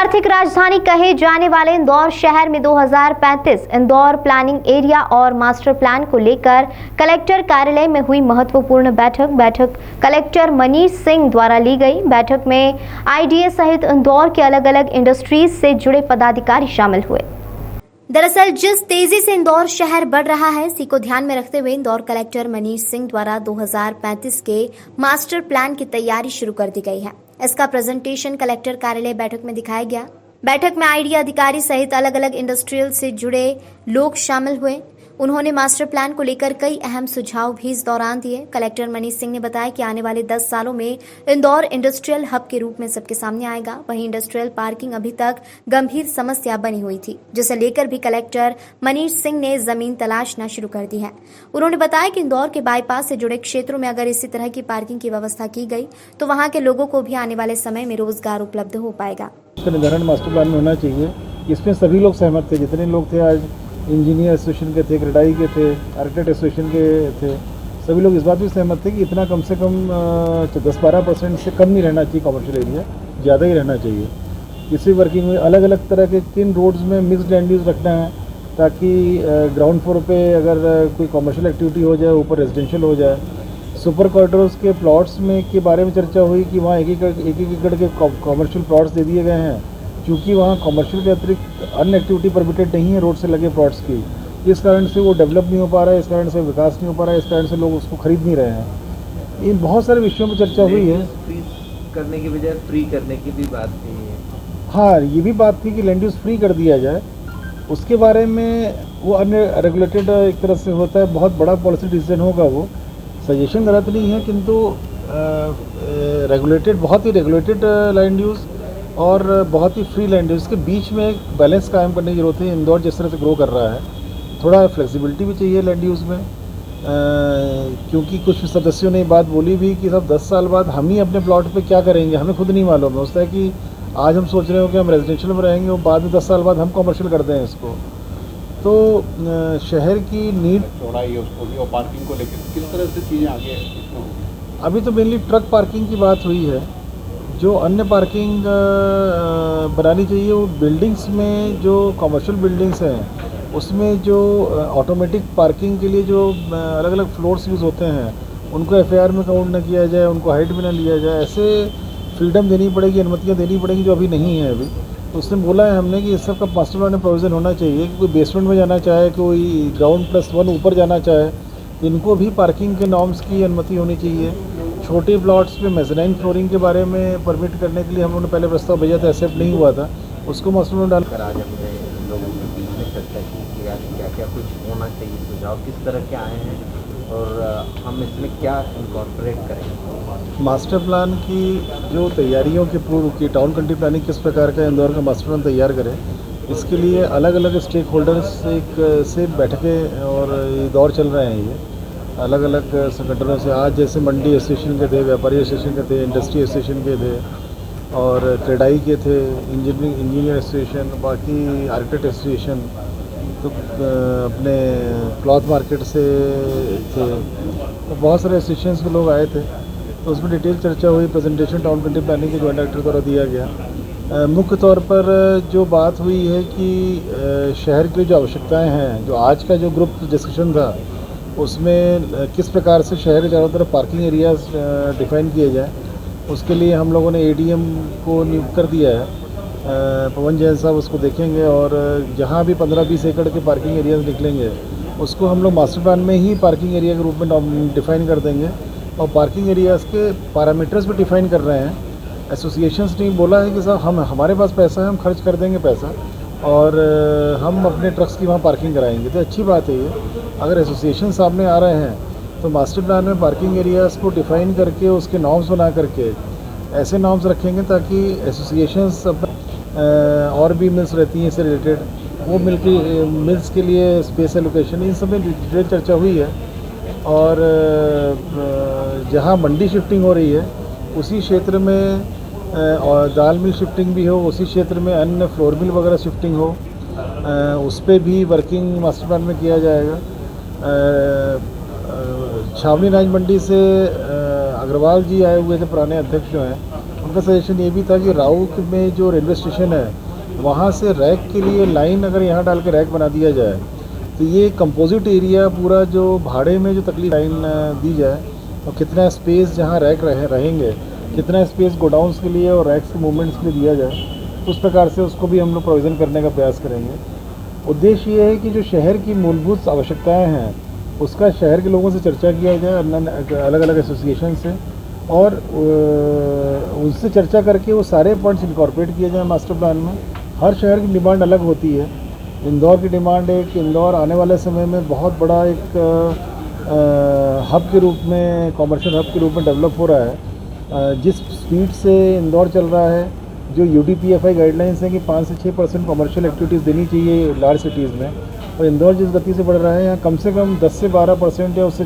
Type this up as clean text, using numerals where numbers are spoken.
आर्थिक राजधानी कहे जाने वाले इंदौर शहर में 2035 इंदौर प्लानिंग एरिया और मास्टर प्लान को लेकर कलेक्टर कार्यालय में हुई महत्वपूर्ण बैठक कलेक्टर मनीष सिंह द्वारा ली गई। बैठक में आईडीए सहित इंदौर के अलग अलग इंडस्ट्रीज से जुड़े पदाधिकारी शामिल हुए। दरअसल जिस तेजी से इंदौर शहर बढ़ रहा है, इसी को ध्यान में रखते हुए इंदौर कलेक्टर मनीष सिंह द्वारा 2035 के मास्टर प्लान की तैयारी शुरू कर दी गई है। इसका प्रेजेंटेशन कलेक्टर कार्यालय बैठक में दिखाया गया। बैठक में आईडीए अधिकारी सहित अलग अलग इंडस्ट्रियल से जुड़े लोग शामिल हुए। उन्होंने मास्टर प्लान को लेकर कई अहम सुझाव भी इस दौरान दिए। कलेक्टर मनीष सिंह ने बताया कि आने वाले 10 सालों में इंदौर इंडस्ट्रियल हब के रूप में सबके सामने आएगा। वहीं इंडस्ट्रियल पार्किंग अभी तक गंभीर समस्या बनी हुई थी, जिसे लेकर भी कलेक्टर मनीष सिंह ने जमीन तलाशना शुरू कर दी है। उन्होंने बताया कि इंदौर के बाईपास से जुड़े क्षेत्रों में अगर इसी तरह की पार्किंग की व्यवस्था की गई तो वहाँ के लोगों को भी आने वाले समय में रोजगार उपलब्ध हो पाएगा। निर्धारण मास्टर प्लान में होना चाहिए। इसमें सभी लोग सहमत थे, जितने लोग थे। आज इंजीनियर एसोसिएशन के थे, क्रेडाई के थे, आर्किटेक्ट एसोसिएशन के थे, सभी लोग इस बात भी सहमत थे कि इतना कम से कम 10-12% से कम नहीं रहना चाहिए कमर्शियल एरिया, ज़्यादा ही रहना चाहिए। किसी वर्किंग में अलग अलग तरह के किन रोड्स में मिक्स्ड लैंड यूज़ रखना है, ताकि ग्राउंड फ्लोर पे अगर कोई कमर्शियल एक्टिविटी हो जाए, ऊपर रेजिडेंशियल हो जाए। सुपर कॉरिडोर्स के प्लॉट्स में के बारे में चर्चा हुई कि वहाँ एक एकड़ के कमर्शियल प्लॉट्स दे दिए गए हैं, क्योंकि वहाँ कमर्शियल के अतिरिक्त अन्य एक्टिविटी परमिटेड नहीं है रोड से लगे प्लॉट्स की। इस कारण से वो डेवलप नहीं हो पा रहा है, इस कारण से विकास नहीं हो पा रहा है, इस कारण से लोग उसको खरीद नहीं रहे हैं। इन बहुत सारे विषयों पर चर्चा हुई है। फ्री करने की बजाय फ्री करने की भी बात की है। हाँ, ये भी बात थी कि लैंड यूज़ फ्री कर दिया जाए। उसके बारे में वो अन्य रेगुलेटेड एक तरह से होता है, बहुत बड़ा पॉलिसी डिसीजन होगा। वो सजेशन गलत नहीं है, किंतु रेगुलेटेड, बहुत ही रेगुलेटेड लैंड यूज़ और बहुत ही फ्री लैंड यूज़ के बीच में एक बैलेंस कायम करने की ज़रूरत है। इंदौर जिस तरह से ग्रो कर रहा है, थोड़ा फ्लेक्सिबिलिटी भी चाहिए लैंड यूज़ में, क्योंकि कुछ सदस्यों ने बात बोली भी कि सब 10 साल बाद हम ही अपने प्लॉट पे क्या करेंगे, हमें खुद नहीं मालूम है। होता है कि आज हम सोच रहे हो कि हम रेजिडेंशियल में रहेंगे, और बाद में 10 साल बाद हम कमर्शियल करते हैं इसको। तो शहर की नीड चौड़ाई और पार्किंग को लेकर किस तरह से चीज़ें आगे इसमें होगी? अभी तो मेनली ट्रक पार्किंग की बात हुई है। जो अन्य पार्किंग बनानी चाहिए वो बिल्डिंग्स में, जो कमर्शियल बिल्डिंग्स हैं उसमें जो ऑटोमेटिक पार्किंग के लिए जो अलग अलग फ्लोर्स यूज़ होते हैं, उनको एफआईआर में काउंट न किया जाए, उनको हाइट में न लिया जाए। ऐसे फ्रीडम देनी पड़ेगी, अनुमतियाँ देनी पड़ेगी जो अभी नहीं है। अभी तो उसने बोला है हमने कि इस सब का मास्टर प्लान में प्रोविज़न होना चाहिए कि कोई बेसमेंट में जाना चाहे, कोई ग्राउंड+1 ऊपर जाना चाहे, इनको भी पार्किंग के नॉर्म्स की अनुमति होनी चाहिए। छोटे प्लॉट्स पे मेज़नाइन फ्लोरिंग के बारे में परमिट करने के लिए हम लोगों ने पहले प्रस्ताव भेजा था, एक्सेप्ट नहीं हुआ था, उसको मास्टर में डाल आज हमने लोगों के बीच में चर्चा की कि आज क्या क्या कुछ होना चाहिए, सुझाव किस तरह के आए हैं और हम इसमें क्या इनकॉर्पोरेट करेंगे। मास्टर प्लान की जो तैयारियों के पूर्व की टाउन कंट्री प्लानिंग किस प्रकार का इंदौर का मास्टर प्लान तैयार करें, इसके लिए अलग अलग स्टेक होल्डर्स से बैठकें और दौर चल रहे हैं। ये अलग अलग संगठनों से, आज जैसे मंडी एसोसिएशन के थे, व्यापारी एसोसिएशन के थे, इंडस्ट्री एसोसिएशन के थे और क्रेडाई के थे, इंजीनियर एसोसिएशन, बाकी आर्किटेक्ट एसोसिएशन, तो अपने क्लॉथ मार्केट से थे, तो बहुत सारे एसोसिएशंस के लोग आए थे। तो उसमें डिटेल चर्चा हुई, प्रेजेंटेशन टाउन कंट्री प्लानिंग के जॉइंट डायरेक्टर द्वारा दिया गया। मुख्य तौर पर जो बात हुई है कि शहर की जो आवश्यकताएँ हैं, जो आज का जो ग्रुप डिस्कशन था उसमें किस प्रकार से शहर के चारों तरफ पार्किंग एरियाज डिफाइन किए जाए, उसके लिए हम लोगों ने एडीएम को नियुक्त कर दिया है। पवन जैन साहब उसको देखेंगे और जहाँ भी 15-20 एकड़ के पार्किंग एरियाज निकलेंगे उसको हम लोग मास्टर प्लान में ही पार्किंग एरिया के रूप में डिफ़ाइन कर देंगे और पार्किंग एरियाज़ के पैरामीटर्स भी डिफ़ाइन कर रहे हैं। एसोसिएशंस ने बोला है कि साहब हमारे पास पैसा है, हम खर्च कर देंगे पैसा और हम अपने ट्रक्स की वहाँ पार्किंग कराएंगे। तो अच्छी बात है ये। अगर एसोसिएशन सामने आ रहे हैं तो मास्टर प्लान में पार्किंग एरियाज़ को डिफ़ाइन करके उसके नॉर्म्स बना करके ऐसे नॉर्म्स रखेंगे ताकि एसोसिएशंस और भी मिल्स रहती हैं इससे रिलेटेड, वो मिल्स के लिए स्पेस एलोकेशन, इन सब में डिटेल चर्चा हुई है। और जहाँ मंडी शिफ्टिंग हो रही है उसी क्षेत्र में और दाल मिल शिफ्टिंग भी हो, उसी क्षेत्र में अन्य फ्लोर मिल वगैरह शिफ्टिंग हो, उस पर भी वर्किंग मास्टर प्लान में किया जाएगा। छावनी राज मंडी से अग्रवाल जी आए हुए थे, पुराने अध्यक्ष जो हैं, उनका सजेशन ये भी था कि राउक में जो रेलवे स्टेशन है वहाँ से रैक के लिए लाइन अगर यहाँ डाल के रैक बना दिया जाए तो ये कंपोजिट एरिया पूरा जो भाड़े में जो तकलीफ लाइन दी जाए और कितना स्पेस जहाँ रैक रहेंगे, कितना स्पेस गोडाउंस के लिए और रैक्स के मूवमेंट्स के लिए दिया जाए, उस प्रकार से उसको भी हम लोग प्रोविज़न करने का प्रयास करेंगे। उद्देश्य ये है कि जो शहर की मूलभूत आवश्यकताएं हैं उसका शहर के लोगों से चर्चा किया जाए, अलग अलग एसोसिएशन से, और उनसे चर्चा करके वो सारे पॉइंट्स इनकॉर्पोरेट किए जाए मास्टर प्लान में। हर शहर की डिमांड अलग होती है। इंदौर की डिमांड है कि इंदौर आने वाले समय में बहुत बड़ा एक हब के रूप में, कॉमर्शियल हब के रूप में डेवलप हो रहा है। जिस स्पीड से इंदौर चल रहा है, जो UDPFI गाइडलाइंस हैं कि 5 से 6% कॉमर्शियल एक्टिविटीज़ देनी चाहिए लार्ज सिटीज़ में, और इंदौर जिस गति से बढ़ रहा है यहाँ कम से कम 10 से 12% या उससे